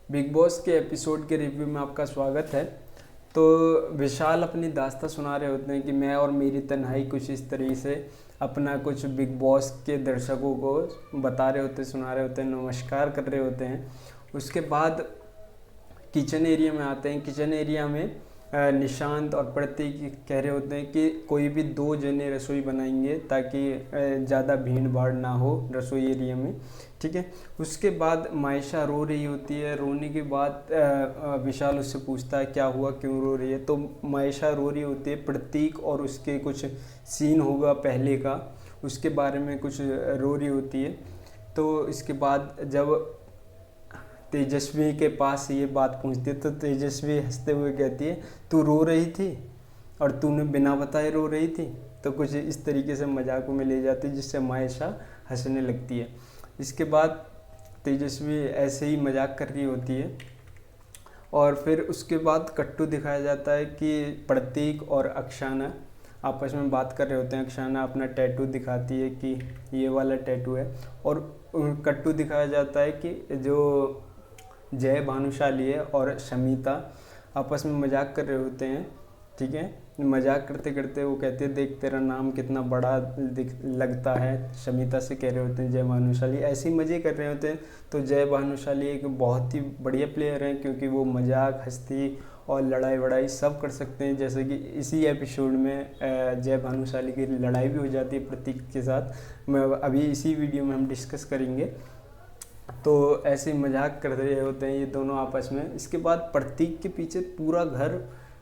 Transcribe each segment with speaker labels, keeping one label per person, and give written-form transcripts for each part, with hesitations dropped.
Speaker 1: Big boss के episode के review में आपका स्वागत है। तो विशाल अपनी दास्तां सुना रहे होते हैं कि मैं और मेरी तन्हाई कुछ इस तरीके से अपना कुछ बिग बॉस के दर्शकों को बता रहे होते, सुना रहे होते हैं, नमस्कार कर रहे होते हैं। उसके बाद किचन एरिया में आते हैं। किचन एरिया में निशांत और प्रतीक कह रहे होते हैं कि कोई भी 2 जने रसोई बनाएंगे ताकि ज़्यादा भीड़ भाड़ ना हो रसोई एरिया में, ठीक है। उसके बाद मायशा रो रही होती है। रोने के बाद विशाल उससे पूछता है क्या हुआ, क्यों रो रही है। तो मायशा रो रही होती है प्रतीक और उसके कुछ सीन होगा पहले का, उसके बारे में कुछ रो रही होती है। तो इसके बाद जब तेजस्वी के पास ये बात पहुंचती है तो तेजस्वी हंसते हुए कहती है तू रो रही थी और तूने बिना बताए रो रही थी। तो कुछ इस तरीके से मजाक में ले जाती है जिससे मायशा हंसने लगती है। इसके बाद तेजस्वी ऐसे ही मजाक कर रही होती है और फिर उसके बाद कट्टू दिखाया जाता है कि प्रतीक और अक्षाना आपस में बात कर रहे होते हैं। अक्षाना अपना टैटू दिखाती है कि ये वाला टैटू है और कट्टू दिखाया जाता है कि जो जय भानुशाली है और शमिता आपस में मजाक कर रहे होते हैं, ठीक है। मजाक करते करते वो कहते हैं देख तेरा नाम कितना बड़ा लगता है, शमिता से कह रहे होते हैं जय भानुशाली। ऐसे ही मज़े कर रहे होते हैं। तो जय भानुशाली एक बहुत ही बढ़िया प्लेयर हैं क्योंकि वो मजाक, हंसती और लड़ाई वड़ाई सब कर सकते हैं। जैसे कि इसी एपिसोड में जय भानुशाली की लड़ाई भी हो जाती है प्रतीक के साथ। मैं अभी इसी वीडियो में हम डिस्कस करेंगे। तो ऐसे मजाक कर रहे होते हैं ये दोनों आपस में। इसके बाद प्रतीक के पीछे पूरा घर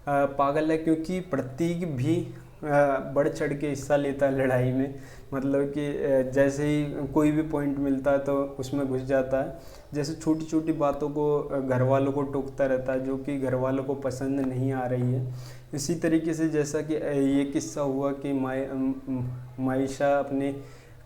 Speaker 1: पागल है क्योंकि प्रतीक भी बढ़ चढ़ के हिस्सा लेता है लड़ाई में। मतलब कि जैसे ही कोई भी पॉइंट मिलता है तो उसमें घुस जाता है। जैसे छोटी छोटी बातों को घर वालों को टोकता रहता है जो कि घर वालों को पसंद नहीं आ रही है। इसी तरीके से जैसा कि ये किस्सा हुआ कि मायशा अपने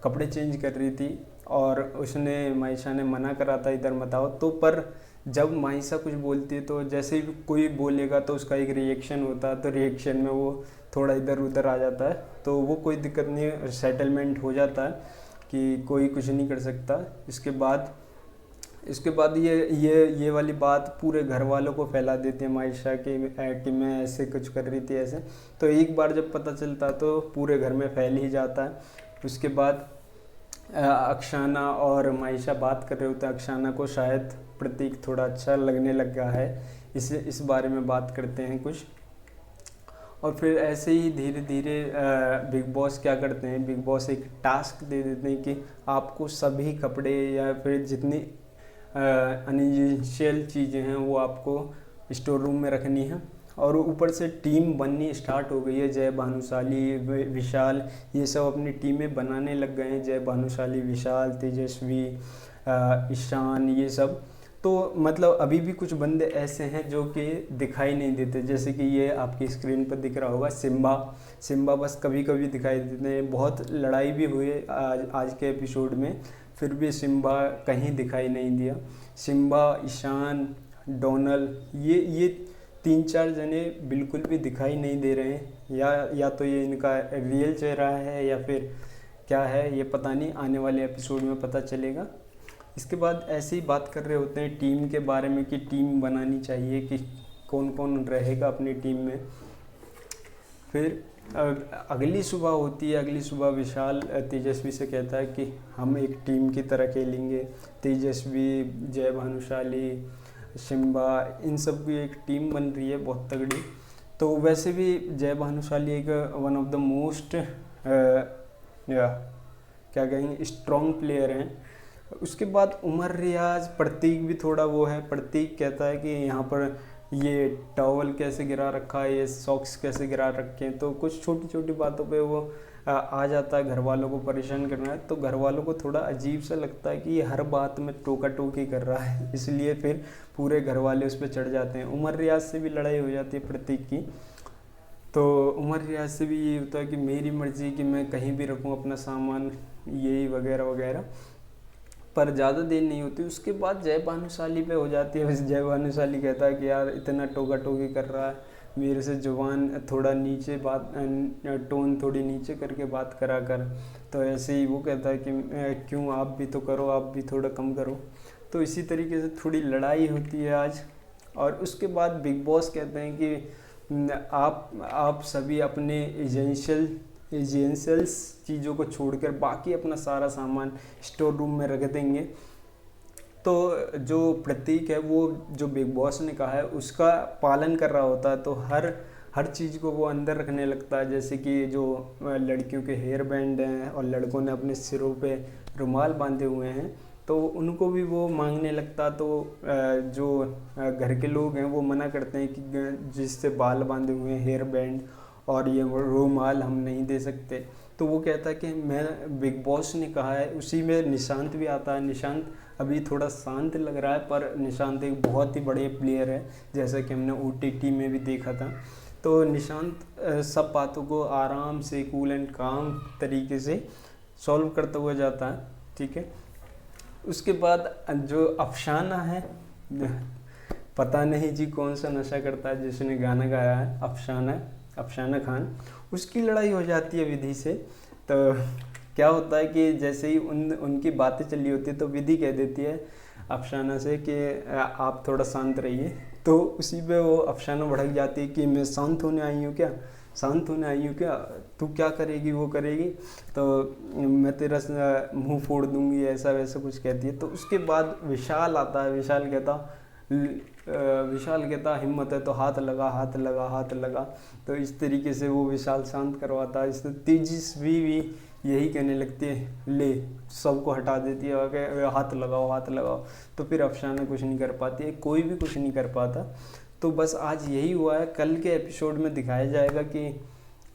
Speaker 1: कपड़े चेंज कर रही थी और उसने मायशा ने मना करा था इधर मत आओ। तो पर जब मायशा कुछ बोलती है तो जैसे ही कोई बोलेगा तो उसका एक रिएक्शन होता है, तो रिएक्शन में वो थोड़ा इधर उधर आ जाता है। तो वो कोई दिक्कत नहीं, सेटलमेंट हो जाता है कि कोई कुछ नहीं कर सकता। इसके बाद ये वाली बात पूरे घर वालों को फैला देती है मायशा कि मैं ऐसे कुछ कर रही थी ऐसे। तो एक बार जब पता चलता तो पूरे घर में फैल ही जाता है। उसके बाद अक्षाना और मायशा बात कर रहे होते हैं। अक्षाना को शायद प्रतीक थोड़ा अच्छा लगने लगा है, इस बारे में बात करते हैं कुछ। और फिर ऐसे ही धीरे धीरे बिग बॉस क्या करते हैं, बिग बॉस एक टास्क दे देते हैं कि आपको सभी कपड़े या फिर जितनी अनइसेंशियल चीज़ें हैं वो आपको स्टोर रूम में रखनी है। और ऊपर से टीम बननी स्टार्ट हो गई है। जय भानुशाली, विशाल, ये सब अपनी टीमें बनाने लग गए हैं। जय भानुशाली, विशाल, तेजस्वी, ईशान, ये सब। तो मतलब अभी भी कुछ बंदे ऐसे हैं जो कि दिखाई नहीं देते। जैसे कि ये आपकी स्क्रीन पर दिख रहा होगा सिम्बा बस कभी कभी दिखाई देते हैं। बहुत लड़ाई भी हुई आज के एपिसोड में, फिर भी सिम्बा कहीं दिखाई नहीं दिया। सिम्बा, ईशान, डोनल, ये 3-4 जने बिल्कुल भी दिखाई नहीं दे रहे हैं। या तो ये इनका रियल चेहरा है या फिर क्या है ये पता नहीं, आने वाले एपिसोड में पता चलेगा। इसके बाद ऐसे ही बात कर रहे होते हैं टीम के बारे में कि टीम बनानी चाहिए कि कौन कौन रहेगा अपनी टीम में। फिर अगली सुबह होती है। अगली सुबह विशाल तेजस्वी से कहता है कि हम एक टीम की तरह खेलेंगे। तेजस्वी, जय भानुशाली, सिम्बा, इन सब की एक टीम बन रही है बहुत तगड़ी। तो वैसे भी जय भानुशाली एक वन ऑफ द मोस्ट क्या कहेंगे स्ट्रॉन्ग प्लेयर हैं। उसके बाद उमर रियाज, प्रतीक भी थोड़ा वो है। प्रतीक कहता है कि यहाँ पर ये टॉवल कैसे गिरा रखा है, ये सॉक्स कैसे गिरा रखे हैं। तो कुछ छोटी छोटी बातों पे वो आ जाता है घर वालों को परेशान करना है। तो घर वालों को थोड़ा अजीब सा लगता है कि ये हर बात में टोका टोकी कर रहा है, इसलिए फिर पूरे घर वाले उस पर चढ़ जाते हैं। उमर रियाज से भी लड़ाई हो जाती है प्रतीक की। तो उमर रियाज से भी ये होता है कि मेरी मर्ज़ी कि मैं कहीं भी रखूँ अपना सामान, यही वगैरह वगैरह। पर ज़्यादा देर नहीं होती। उसके बाद जय भानुशाली पे हो जाती है। जय भानुशाली कहता है कि यार इतना टोका टोकी कर रहा है मेरे से, जुबान थोड़ा नीचे बात, टोन थोड़ी नीचे करके बात करा कर। तो ऐसे ही वो कहता है कि क्यों आप भी तो करो, आप भी थोड़ा कम करो। तो इसी तरीके से थोड़ी लड़ाई होती है आज। और उसके बाद बिग बॉस कहते हैं कि आप सभी अपने एजेंशियल्स चीज़ों को छोड़कर बाकी अपना सारा सामान स्टोर रूम में रख देंगे। तो जो प्रतीक है वो जो बिग बॉस ने कहा है उसका पालन कर रहा होता है, तो हर चीज़ को वो अंदर रखने लगता है। जैसे कि जो लड़कियों के हेयर बैंड हैं और लड़कों ने अपने सिरों पे रुमाल बांधे हुए हैं, तो उनको भी वो मांगने लगता। तो जो घर के लोग हैं वो मना करते हैं कि जिससे बाल बांधे हुए हैं, हेयर बैंड और ये रुमाल हम नहीं दे सकते। तो वो कहता है कि मैं बिग बॉस ने कहा है। उसी में निशांत भी आता है। निशांत अभी थोड़ा शांत लग रहा है, पर निशांत एक बहुत ही बड़े प्लेयर है, जैसा कि हमने OTT में भी देखा था। तो निशांत सब बातों को आराम से कूल एंड काम तरीके से सॉल्व करता हुआ जाता है, ठीक है। उसके बाद जो अफसाना है, पता नहीं जी कौन सा नशा करता है जिसने गाना गाया है, अफसाना खान, उसकी लड़ाई हो जाती है विधि से। तो क्या होता है कि जैसे ही उनकी बातें चली होती है तो विधि कह देती है अफसाना से कि आप थोड़ा शांत रहिए। तो उसी पे वो अफसाना भड़क जाती है कि मैं शांत होने आई हूँ क्या, तू क्या करेगी, वो करेगी तो मैं तेरा मुंह फोड़ दूंगी, ऐसा वैसा कुछ कहती है। तो उसके बाद विशाल आता है। विशाल कहता हिम्मत है तो हाथ लगा। तो इस तरीके से वो विशाल शांत करवाता है। इससे तेजस्वी भी यही कहने लगती है, ले सबको हटा देती है कि हाथ लगाओ। तो फिर अफसाना कुछ नहीं कर पाती है, कोई भी कुछ नहीं कर पाता। तो बस आज यही हुआ है। कल के एपिसोड में दिखाया जाएगा कि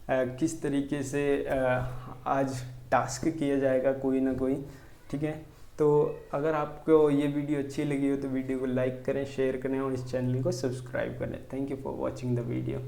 Speaker 1: किस तरीके से आज टास्क किया जाएगा कोई ना कोई, ठीक है। तो अगर आपको ये वीडियो अच्छी लगी हो तो वीडियो को लाइक करें, शेयर करें और इस चैनल को सब्सक्राइब करें। Thank you for watching the video.